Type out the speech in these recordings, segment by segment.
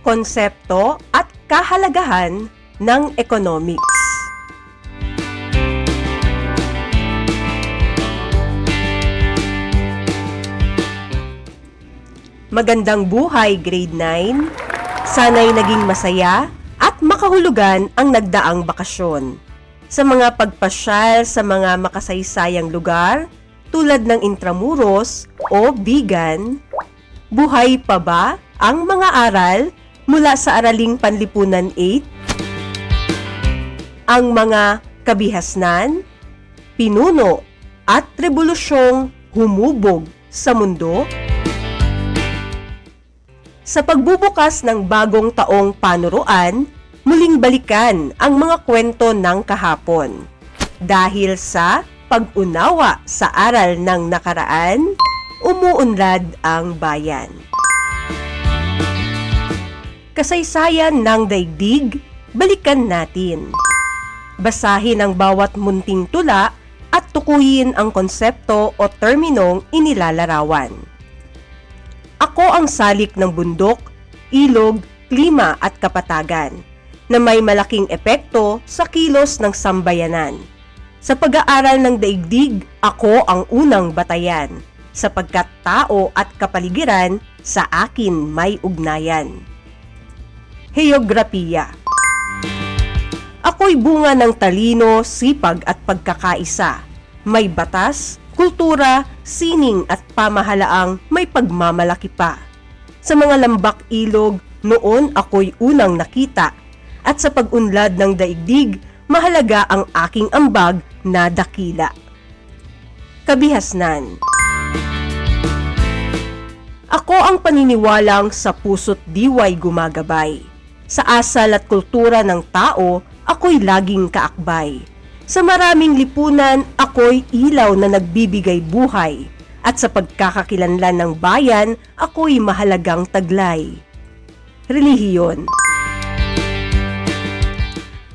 konsepto at kahalagahan ng economics. Magandang buhay, Grade 9. Sana'y naging masaya at makahulugan ang nagdaang bakasyon. Sa mga pagpasyal sa mga makasaysayang lugar tulad ng Intramuros o Bigan, buhay pa ba ang mga aral mula sa Araling Panlipunan 8? Ang mga kabihasnan, pinuno at revolusyong humubog sa mundo? Sa pagbubukas ng bagong taong panuruan, muling balikan ang mga kwento ng kahapon. Dahil sa pag-unawa sa aral ng nakaraan, umuunlad ang bayan. Kasaysayan ng daigdig, balikan natin. Basahin ang bawat munting tula at tukuyin ang konsepto o terminong inilalarawan. Ako ang salik ng bundok, ilog, klima at kapatagan na may malaking epekto sa kilos ng sambayanan. Sa pag-aaral ng daigdig, ako ang unang batayan, sapagkat tao at kapaligiran sa akin may ugnayan. Heograpiya. Ako'y bunga ng talino, sipag at pagkakaisa. May batas, kultura, sining at pamahalaang may pagmamalaki pa. Sa mga lambak ilog, noon ako'y unang nakita. At sa pag-unlad ng daigdig, mahalaga ang aking ambag na dakila. Kabihasnan. Ako ang paniniwalang sa puso't diway gumagabay. Sa asal at kultura ng tao, ako'y laging kaakbay. Sa maraming lipunan, ako'y ilaw na nagbibigay buhay. At sa pagkakakilanlan ng bayan, ako'y mahalagang taglay. Relihiyon.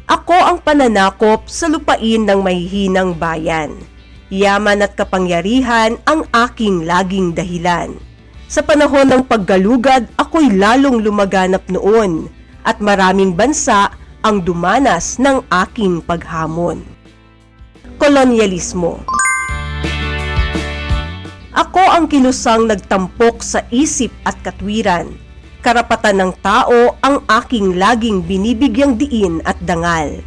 Ako ang pananakop sa lupain ng mahihinang bayan. Yaman at kapangyarihan ang aking laging dahilan. Sa panahon ng paggalugad, ako'y lalong lumaganap noon. At maraming bansa ang dumanas ng aking paghamon. Kolonyalismo. Ako ang kilusang nagtampok sa isip at katwiran. Karapatan ng tao ang aking laging binibigyang diin at dangal.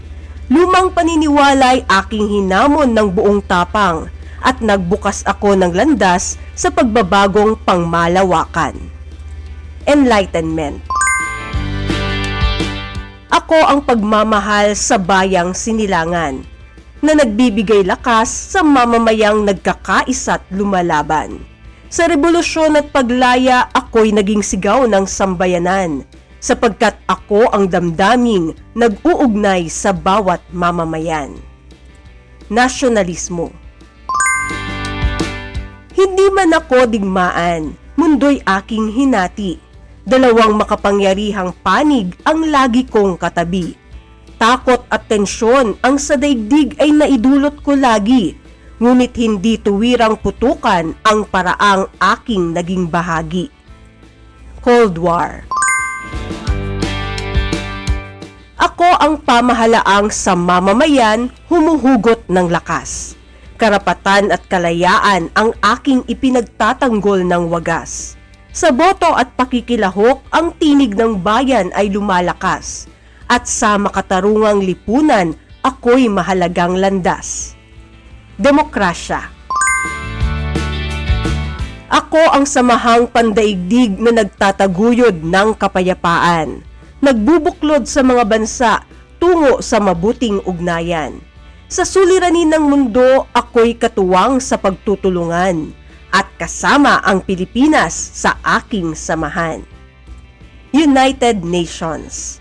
Lumang paniniwala'y aking hinamon ng buong tapang at nagbukas ako ng landas sa pagbabagong pangmalawakan. Enlightenment. Ako ang pagmamahal sa bayang sinilangan, na nagbibigay lakas sa mamamayang nagkakaisa't lumalaban. Sa revolusyon at paglaya, ako'y naging sigaw ng sambayanan, sapagkat ako ang damdaming nag-uugnay sa bawat mamamayan. Nasyonalismo. Hindi man ako digmaan, mundo'y aking hinati. Dalawang makapangyarihang panig ang lagi kong katabi. Takot at tensyon ang sa daigdig ay naidulot ko lagi, ngunit hindi tuwirang putukan ang paraang aking naging bahagi. Cold War. Ako ang pamahalaang sa mamamayan humuhugot ng lakas. Karapatan at kalayaan ang aking ipinagtatanggol ng wagas. Sa boto at pakikilahok, ang tinig ng bayan ay lumalakas. At sa makatarungang lipunan, ako'y mahalagang landas. Demokrasya. Ako ang samahang pandaigdig na nagtataguyod ng kapayapaan. Nagbubuklod sa mga bansa tungo sa mabuting ugnayan. Sa suliranin ng mundo, ako'y katuwang sa pagtutulungan. At kasama ang Pilipinas sa aking samahan. United Nations.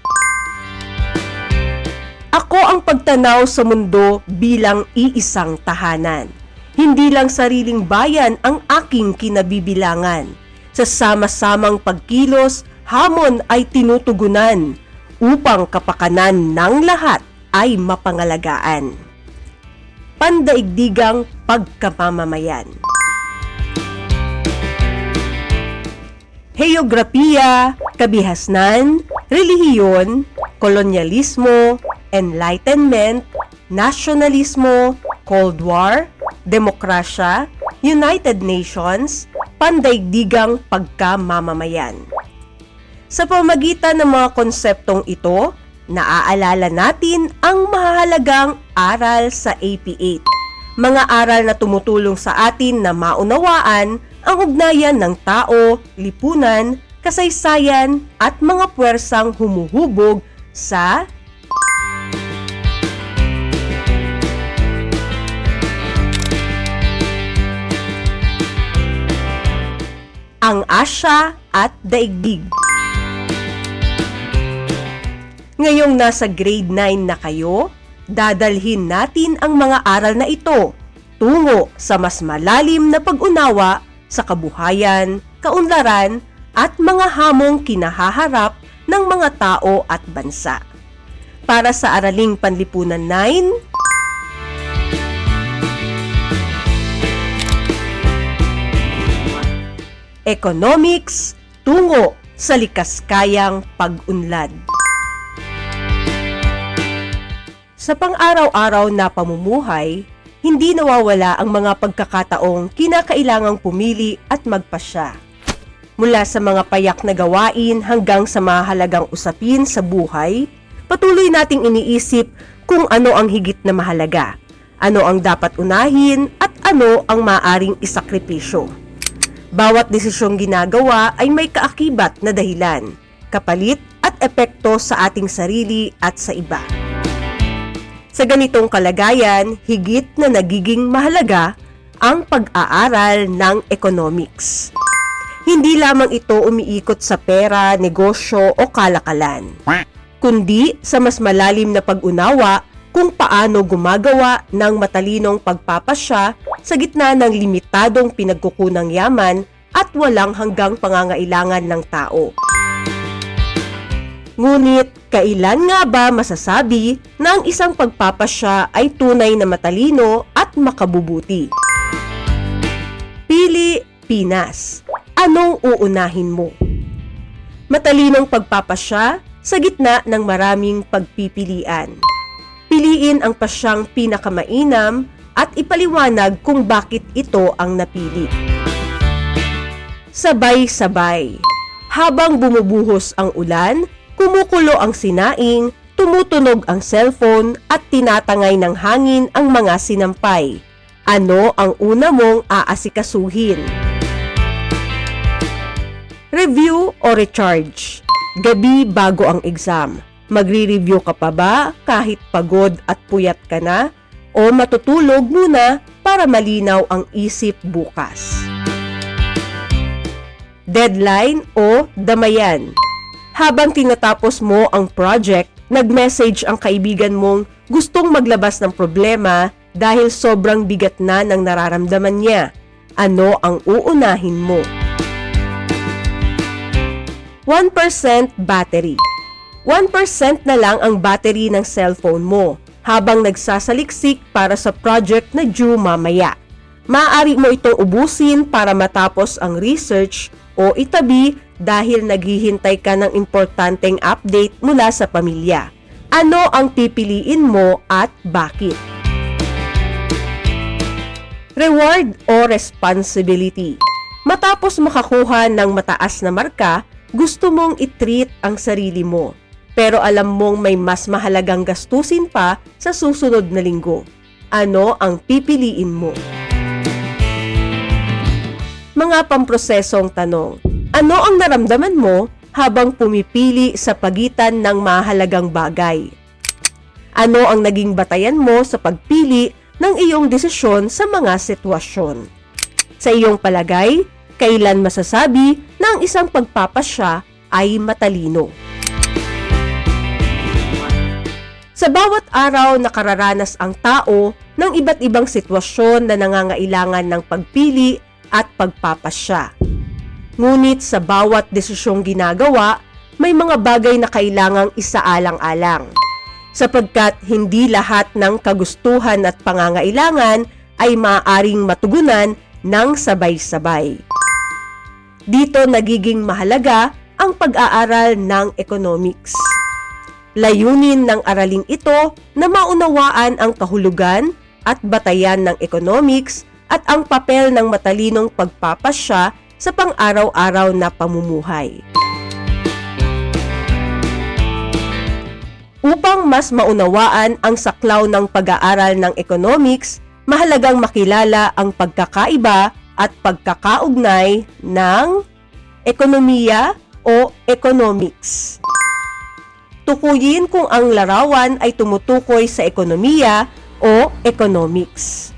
Ako ang pagtanaw sa mundo bilang iisang tahanan. Hindi lang sariling bayan ang aking kinabibilangan. Sa sama-samang pagkilos, hamon ay tinutugunan upang kapakanan ng lahat ay mapangalagaan. Pandaigdigang pagkamamamayan. heograpiya, kabihasnan, relihiyon, kolonyalismo, enlightenment, nasyonalismo, Cold War, demokrasya, United Nations, pandaigdigang pagkamamamayan. Sa pamamagitan ng mga konseptong ito, naaalala natin ang mahalagang aral sa AP8. Mga aral na tumutulong sa atin na maunawaan ang ugnayan ng tao, lipunan, kasaysayan at mga puwersang humuhubog sa ang Asya at daigdig. Ngayong nasa grade 9 na kayo, dadalhin natin ang mga aral na ito tungo sa mas malalim na pag-unawa sa kabuhayan, kaunlaran, at mga hamong kinahaharap ng mga tao at bansa. Para sa Araling Panlipunan 9, Economics tungo sa likaskayang pag-unlad. Sa pang-araw-araw na pamumuhay, hindi nawawala ang mga pagkakataong kinakailangang pumili at magpasya. Mula sa mga payak na gawain hanggang sa mahalagang usapin sa buhay, patuloy nating iniisip kung ano ang higit na mahalaga, ano ang dapat unahin at ano ang maaring isakripisyo. Bawat desisyong ginagawa ay may kaakibat na dahilan, kapalit at epekto sa ating sarili at sa iba. Sa ganitong kalagayan, higit na nagiging mahalaga ang pag-aaral ng economics. Hindi lamang ito umiikot sa pera, negosyo o kalakalan, kundi sa mas malalim na pag-unawa kung paano gumagawa ng matalinong pagpapasya sa gitna ng limitadong pinagkukunang yaman at walang hanggang pangangailangan ng tao. Ngunit, kailan nga ba masasabi na ang isang pagpapasya ay tunay na matalino at makabubuti? Pili Pinas. Anong uunahin mo? Matalinong pagpapasya sa gitna ng maraming pagpipilian. Piliin ang pasyang pinakamainam at ipaliwanag kung bakit ito ang napili. Sabay-sabay. Habang bumubuhos ang ulan, kumukulo ang sinaing, tumutunog ang cellphone at tinatangay ng hangin ang mga sinampay. Ano ang una mong aasikasuhin? Review o recharge? Gabi bago ang exam. Magre-review ka pa ba kahit pagod at puyat ka na? O matutulog muna para malinaw ang isip bukas? Deadline o damayan? Habang tinatapos mo ang project, nag-message ang kaibigan mong gustong maglabas ng problema dahil sobrang bigat na ng nararamdaman niya. Ano ang uunahin mo? 1% battery. 1% na lang ang battery ng cellphone mo habang nagsasaliksik para sa project na due mamaya. Maaari mo itong ubusin para matapos ang research o itabi dahil naghihintay ka ng importanteng update mula sa pamilya. Ano ang pipiliin mo at bakit? Reward o responsibility? Matapos makakuha ng mataas na marka, gusto mong i-treat ang sarili mo. Pero alam mong may mas mahalagang gastusin pa sa susunod na linggo. Ano ang pipiliin mo? Mga pamprosesong tanong. Ano ang naramdaman mo habang pumipili sa pagitan ng mahalagang bagay? Ano ang naging batayan mo sa pagpili ng iyong desisyon sa mga sitwasyon? Sa iyong palagay, kailan masasabi na ang isang pagpapasya ay matalino? Sa bawat araw nakararanas ang tao ng iba't ibang sitwasyon na nangangailangan ng pagpili at pagpapasya. Ngunit sa bawat desisyong ginagawa, may mga bagay na kailangang isaalang-alang. Sapagkat hindi lahat ng kagustuhan at pangangailangan ay maaaring matugunan ng sabay-sabay. Dito nagiging mahalaga ang pag-aaral ng economics. Layunin ng araling ito na maunawaan ang kahulugan at batayan ng economics at ang papel ng matalinong pagpapasya sa pang-araw-araw na pamumuhay. Upang mas maunawaan ang saklaw ng pag-aaral ng economics, mahalagang makilala ang pagkakaiba at pagkakaugnay ng ekonomiya o economics. Tukuyin kung ang larawan ay tumutukoy sa ekonomiya o economics.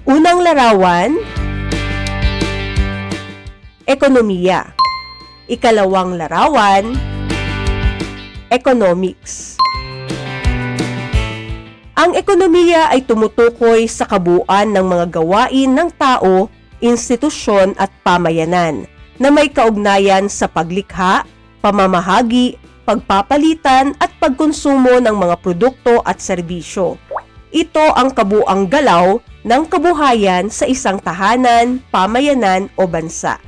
Unang larawan, ekonomiya. Ikalawang larawan, economics. Ang ekonomiya ay tumutukoy sa kabuuan ng mga gawain ng tao, institusyon at pamayanan na may kaugnayan sa paglikha, pamamahagi, pagpapalitan at pagkonsumo ng mga produkto at serbisyo. Ito ang kabuuang galaw ng kabuhayan sa isang tahanan, pamayanan o bansa.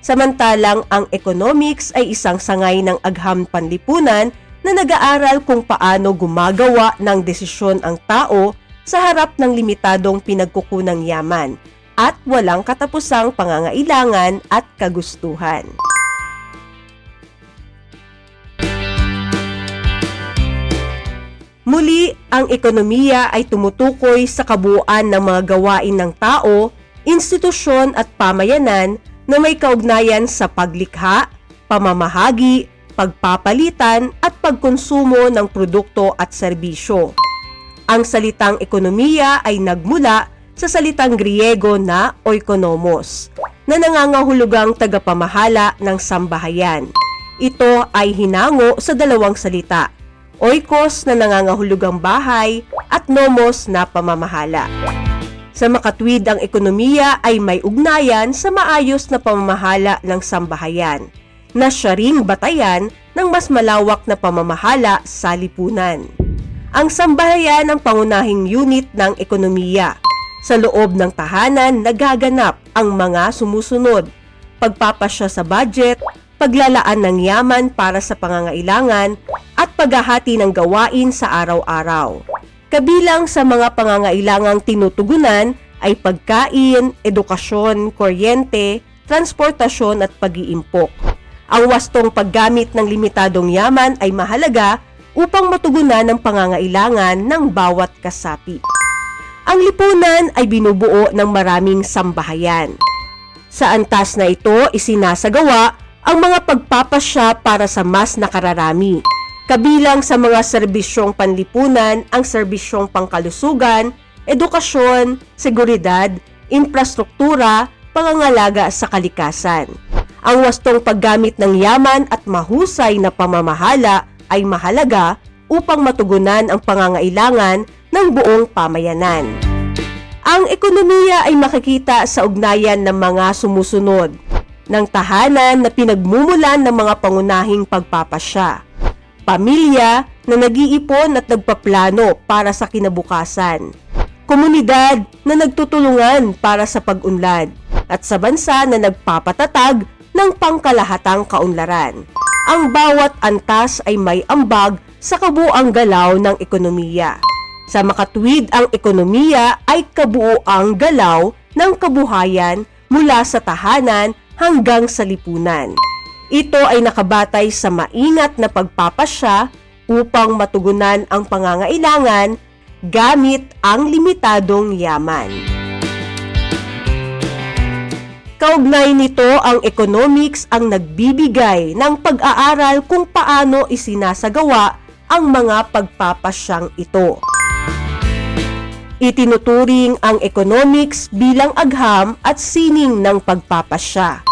Samantalang ang economics ay isang sangay ng agham panlipunan na nag-aaral kung paano gumagawa ng desisyon ang tao sa harap ng limitadong pinagkukunang yaman at walang katapusang pangangailangan at kagustuhan. Muli, ang ekonomiya ay tumutukoy sa kabuuan ng mga gawain ng tao, institusyon at pamayanan na may kaugnayan sa paglikha, pamamahagi, pagpapalitan at pagkonsumo ng produkto at serbisyo. Ang salitang ekonomiya ay nagmula sa salitang Griego na oikonomos, na nangangahulugang tagapamahala ng sambahayan. Ito ay hinango sa dalawang salita, oikos na nangangahulugang bahay at nomos na pamamahala. Sa makatwid, ang ekonomiya ay may ugnayan sa maayos na pamamahala ng sambahayan, na siya ring batayan ng mas malawak na pamamahala sa lipunan. Ang sambahayan ang pangunahing unit ng ekonomiya. Sa loob ng tahanan, nagaganap ang mga sumusunod: pagpapasya sa budget, paglalaan ng yaman para sa pangangailangan, at paghahati ng gawain sa araw-araw. Kabilang sa mga pangangailangang tinutugunan ay pagkain, edukasyon, kuryente, transportasyon at pag-iimpok. Ang wastong paggamit ng limitadong yaman ay mahalaga upang matugunan ang pangangailangan ng bawat kasapi. Ang lipunan ay binubuo ng maraming sambahayan. Sa antas na ito, isinasagawa ang mga pagpapasya para sa mas nakararami. Kabilang sa mga serbisyong panlipunan ang serbisyong pangkalusugan, edukasyon, seguridad, infrastruktura, pangangalaga sa kalikasan. Ang wastong paggamit ng yaman at mahusay na pamamahala ay mahalaga upang matugunan ang pangangailangan ng buong pamayanan. Ang ekonomiya ay makikita sa ugnayan ng mga sumusunod ng tahanan na pinagmumulan ng mga pangunahing pagpapasya. Pamilya na nag-iipon at nagpaplano para sa kinabukasan. Komunidad na nagtutulungan para sa pag-unlad. At sa bansa na nagpapatatag ng pangkalahatang kaunlaran. Ang bawat antas ay may ambag sa kabuuang galaw ng ekonomiya. Sa makatwid, ang ekonomiya ay kabuuang galaw ng kabuhayan mula sa tahanan hanggang sa lipunan. Ito ay nakabatay sa maingat na pagpapasya upang matugunan ang pangangailangan gamit ang limitadong yaman. Kaugnay nito, ang economics ang nagbibigay ng pag-aaral kung paano isinasagawa ang mga pagpapasyang ito. Itinuturing ang economics bilang agham at sining ng pagpapasya.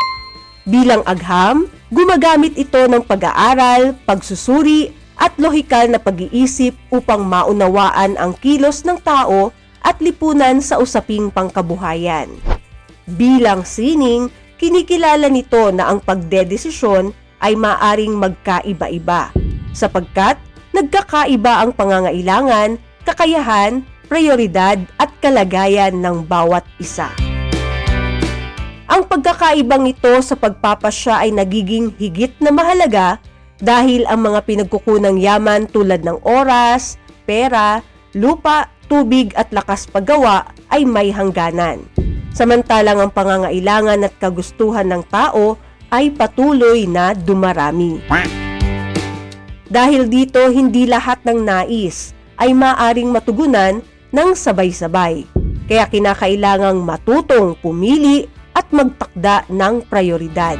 Bilang agham, gumagamit ito ng pag-aaral, pagsusuri at lohikal na pag-iisip upang maunawaan ang kilos ng tao at lipunan sa usaping pangkabuhayan. Bilang sining, kinikilala nito na ang pagdedesisyon ay maaring magkaiba-iba sapagkat nagkakaiba ang pangangailangan, kakayahan, prioridad at kalagayan ng bawat isa. Ang pagkakaibang ito sa pagpapasya ay nagiging higit na mahalaga dahil ang mga pinagkukunang yaman tulad ng oras, pera, lupa, tubig at lakas paggawa ay may hangganan. Samantalang ang pangangailangan at kagustuhan ng tao ay patuloy na dumarami. Dahil dito, hindi lahat ng nais ay maaring matugunan ng sabay-sabay. Kaya kinakailangang matutong pumili at magtakda ng prioridad.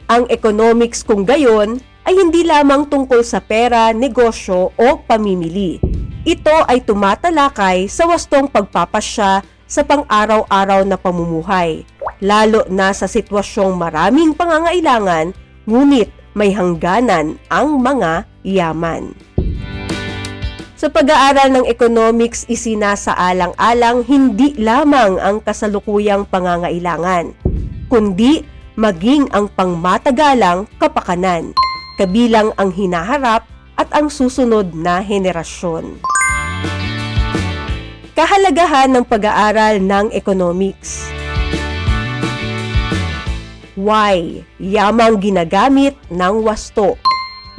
Ang economics kung gayon ay hindi lamang tungkol sa pera, negosyo o pamimili. Ito ay tumatalakay sa wastong pagpapasya sa pang-araw-araw na pamumuhay, lalo na sa sitwasyong maraming pangangailangan, ngunit may hangganan ang mga yaman. Sa pag-aaral ng economics, isinasaalang-alang hindi lamang ang kasalukuyang pangangailangan, kundi maging ang pangmatagalang kapakanan, kabilang ang hinaharap at ang susunod na henerasyon. Kahalagahan ng pag-aaral ng economics. Why? Yamang ginagamit ng wasto.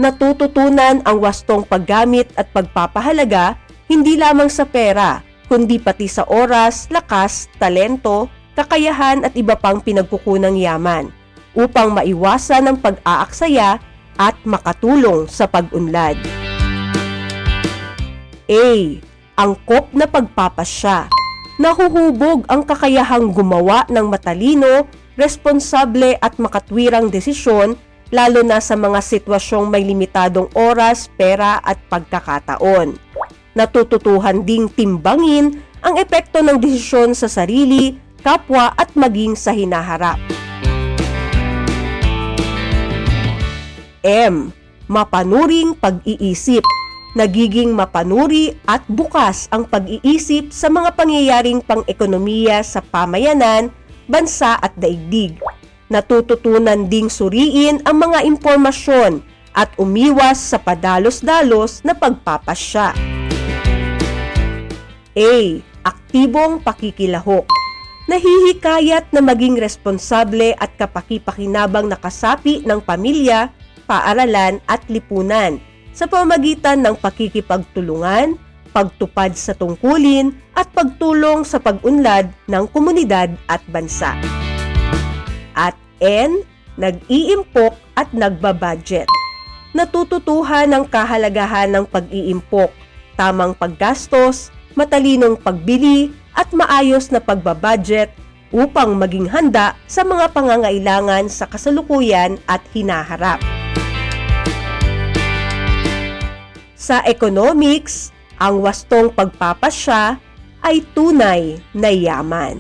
Natututunan ang wastong paggamit at pagpapahalaga hindi lamang sa pera, kundi pati sa oras, lakas, talento, kakayahan at iba pang pinagkukunang yaman upang maiwasan ang pag-aaksaya at makatulong sa pag-unlad. A. Angkop na pagpapasya. Nahuhubog ang kakayahang gumawa ng matalino, responsable at makatwirang desisyon lalo na sa mga sitwasyong may limitadong oras, pera at pagkakataon. Natututuhan ding timbangin ang epekto ng desisyon sa sarili, kapwa at maging sa hinaharap. M. Mapanuring pag-iisip. Nagiging mapanuri at bukas ang pag-iisip sa mga pangyayaring pang-ekonomiya sa pamayanan, bansa at daigdig. Natututunan ding suriin ang mga impormasyon at umiwas sa padalos-dalos na pagpapasya. A. Aktibong pakikilahok. Nahihikayat na maging responsable at kapaki-pakinabang na kasapi ng pamilya, paaralan at lipunan sa pamamagitan ng pakikipagtulungan, pagtupad sa tungkulin at pagtulong sa pag-unlad ng komunidad at bansa. At N. Nag-iimpok at nagbabudget. Natututuhan ang kahalagahan ng pag-iimpok, tamang paggastos, matalinong pagbili at maayos na pagbabudget upang maging handa sa mga pangangailangan sa kasalukuyan at hinaharap. Sa economics, ang wastong pagpapasya ay tunay na yaman.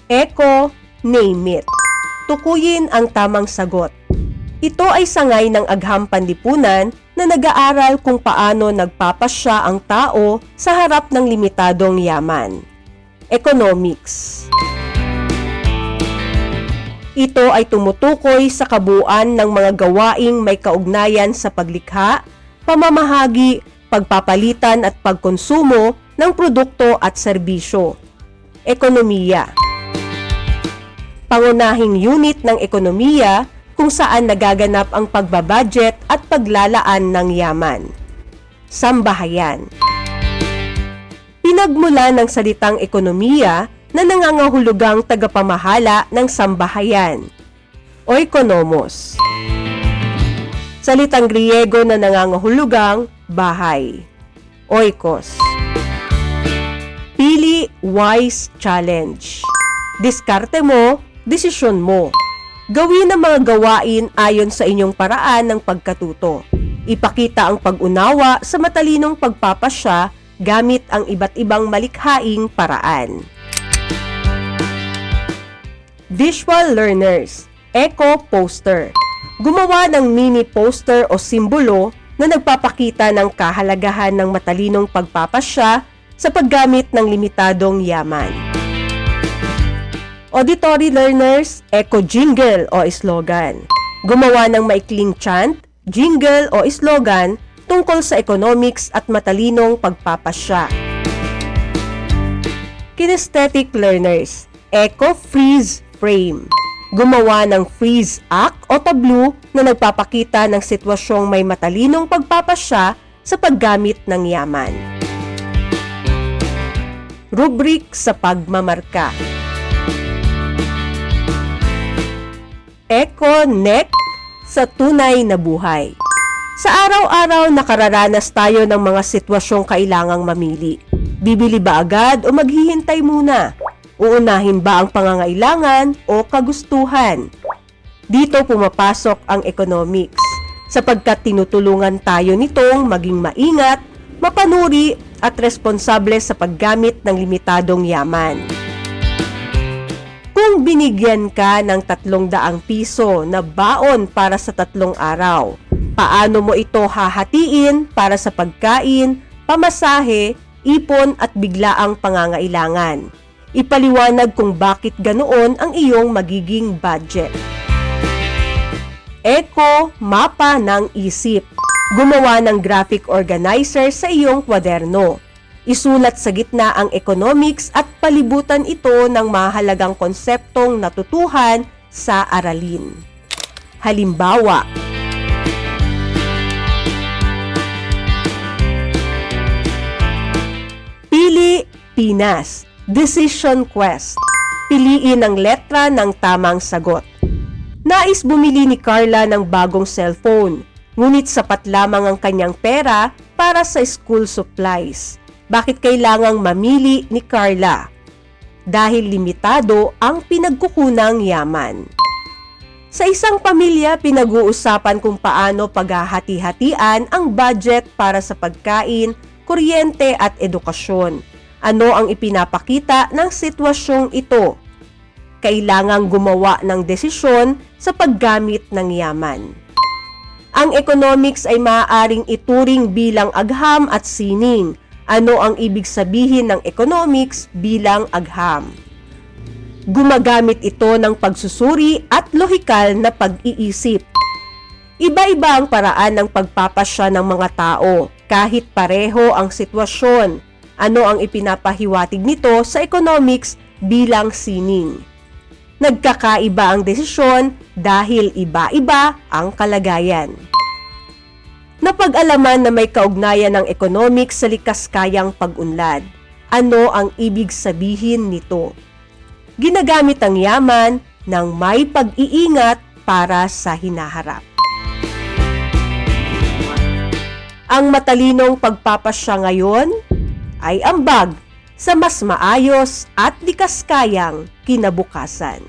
Eco, name it. Tukuyin ang tamang sagot. Ito ay sangay ng agham panlipunan na nag-aaral kung paano nagpapasya ang tao sa harap ng limitadong yaman. Economics. Ito ay tumutukoy sa kabuuan ng mga gawaing may kaugnayan sa paglikha, pamamahagi, pagpapalitan at pagkonsumo ng produkto at serbisyo. Ekonomiya. Pangunahing unit ng ekonomiya kung saan nagaganap ang pagbabudget at paglalaan ng yaman. Sambahayan. Pinagmula ng salitang ekonomiya na nangangahulugang tagapamahala ng sambahayan, oikonomos. Salitang Griego na nangangahulugang bahay, oikos. Pili, wise, challenge. Diskarte mo, desisyon mo. Gawin ang mga gawain ayon sa inyong paraan ng pagkatuto. Ipakita ang pag-unawa sa matalinong pagpapasya gamit ang iba't ibang malikhaing paraan. Visual learners, eco poster. Gumawa ng mini poster o simbolo na nagpapakita ng kahalagahan ng matalinong pagpapasya sa paggamit ng limitadong yaman. Auditory learners, eco-jingle o slogan. Gumawa ng maikling chant, jingle o slogan tungkol sa economics at matalinong pagpapasya. Kinesthetic learners, eco-freeze frame. Gumawa ng freeze act o tableau na nagpapakita ng sitwasyong may matalinong pagpapasya sa paggamit ng yaman. Rubric sa pagmamarka. Eco-neck sa tunay na buhay. Sa araw-araw nakararanas tayo ng mga sitwasyong kailangang mamili. Bibili ba agad o maghihintay muna? Uunahin ba ang pangangailangan o kagustuhan? Dito pumapasok ang economics, sapagkat tinutulungan tayo nitong maging maingat, mapanuri at responsable sa paggamit ng limitadong yaman. Kung binigyan ka ng 300 piso na baon para sa 3 araw, paano mo ito hahatiin para sa pagkain, pamasahe, ipon at biglaang pangangailangan? Ipaliwanag kung bakit ganoon ang iyong magiging budget. Eco, mapa ng isip. Gumawa ng graphic organizer sa iyong kwaderno. Isulat sa gitna ang economics at palibutan ito ng mahalagang konseptong natutuhan sa aralin. Halimbawa, pili, Pinas. Decision quest. Piliin ang letra ng tamang sagot. Nais bumili ni Carla ng bagong cellphone, ngunit sapat lamang ang kanyang pera para sa school supplies. Bakit kailangang mamili ni Carla? Dahil limitado ang pinagkukunang yaman. Sa isang pamilya, pinag-uusapan kung paano paghahati-hatian ang budget para sa pagkain, kuryente at edukasyon. Ano ang ipinapakita ng sitwasyong ito? Kailangang gumawa ng desisyon sa paggamit ng yaman. Ang economics ay maaaring ituring bilang agham at sining. Ano ang ibig sabihin ng economics bilang agham? Gumagamit ito ng pagsusuri at lohikal na pag-iisip. Iba-iba ang paraan ng pagpapasya ng mga tao, kahit pareho ang sitwasyon. Ano ang ipinapahiwatig nito sa economics bilang sining? Nagkakaiba ang desisyon dahil iba-iba ang kalagayan. Napag-alaman na may kaugnayan ng economics sa likaskayang pag-unlad. Ano ang ibig sabihin nito? Ginagamit ang yaman ng may pag-iingat para sa hinaharap. Ang matalinong pagpapasya ngayon ay ambag sa mas maayos at likaskayang kinabukasan.